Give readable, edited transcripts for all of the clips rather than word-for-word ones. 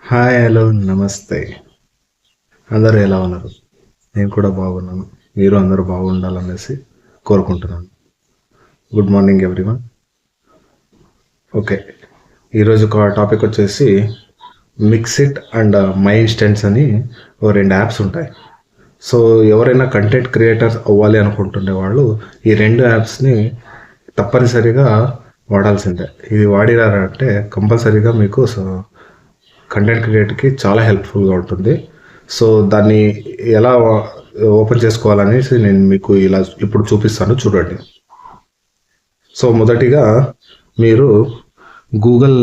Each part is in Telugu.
హాయ్, హలో, నమస్తే. అందరూ ఎలా ఉన్నారు? నేను కూడా బాగున్నాను. మీరు అందరూ బాగుండాలనేసి కోరుకుంటున్నాను. Good morning everyone. ఓకే, ఈరోజు ఒక టాపిక్ వచ్చేసి మిక్సిట్ అండ్ మై ఇన్స్టెంట్స్ అని ఓ రెండు యాప్స్ ఉంటాయి. సో ఎవరైనా కంటెంట్ క్రియేటర్స్ అవ్వాలి అనుకుంటుండే వాళ్ళు ఈ రెండు యాప్స్ని తప్పనిసరిగా వాడాల్సిందే. ఇది వాడినారంటే కంపల్సరీగా మీకు కంటెంట్ క్రియేటర్కి చాలా హెల్ప్ఫుల్గా ఉంటుంది. సో దాన్ని ఎలా ఓపెన్ చేసుకోవాలనేసి నేను మీకు ఇలా ఇప్పుడు చూపిస్తాను, చూడండి. సో మొదటిగా మీరు గూగుల్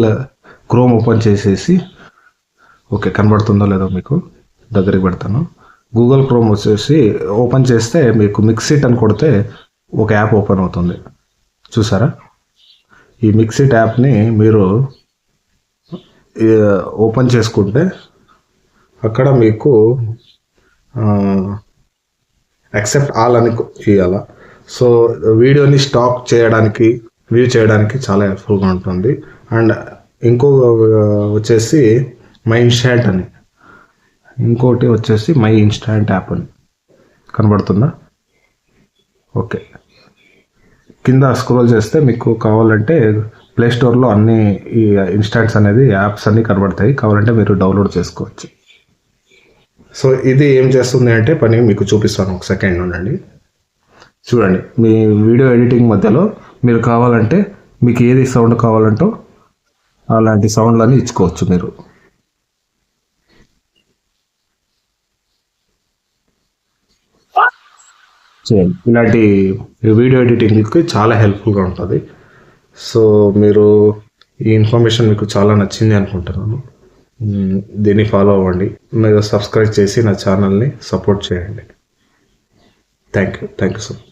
క్రోమ్ ఓపెన్ చేసేసి, ఓకే కనబడుతుందో లేదో మీకు దగ్గరికి పెడతాను. గూగుల్ క్రోమ్ వచ్చేసి ఓపెన్ చేస్తే మీకు మిక్సిట్ అని కొడితే ఒక యాప్ ఓపెన్ అవుతుంది, చూసారా? ఈ మిక్సిట్ యాప్ని మీరు ఓపెన్ చేసుకుంటే అక్కడ మీకు యాక్సెప్ట్ ఆల్ అని ఇవ్వాల. సో వీడియోని స్టాప్ చేయడానికి, వ్యూ చేయడానికి చాలా హెల్ప్ఫుల్గా ఉంటుంది. అండ్ ఇంకో వచ్చేసి మై ఇన్స్టాంట్ అని, ఇంకోటి వచ్చేసి మై ఇన్స్టాంట్ యాప్ అని కనబడుతుందా? ఓకే, కింద స్క్రోల్ చేస్తే మీకు కావాలంటే ప్లే స్టోర్లో అన్ని ఈ ఇన్స్టాంట్స్ అనేది యాప్స్ అన్నీ కనబడతాయి, కావాలంటే మీరు డౌన్లోడ్ చేసుకోవచ్చు. సో ఇది ఏం చేస్తుంది అంటే పని మీకు చూపిస్తాను, ఒక సెకండ్ ఉండండి. చూడండి, మీ వీడియో ఎడిటింగ్ మధ్యలో మీరు కావాలంటే మీకు ఏది సౌండ్ కావాలంటో అలాంటి సౌండ్లన్నీ ఇచ్చుకోవచ్చు మీరు. చేయండి, ఇలాంటి వీడియో ఎడిటింగ్కి చాలా హెల్ప్ఫుల్గా ఉంటుంది. సో మీరు ఈ ఇన్ఫర్మేషన్ మీకు చాలా నచ్చింది అనుకుంటున్నాను. దీన్ని ఫాలో అవ్వండి, మీరు సబ్స్క్రైబ్ చేసి నా ఛానల్ని సపోర్ట్ చేయండి. Thank you so much.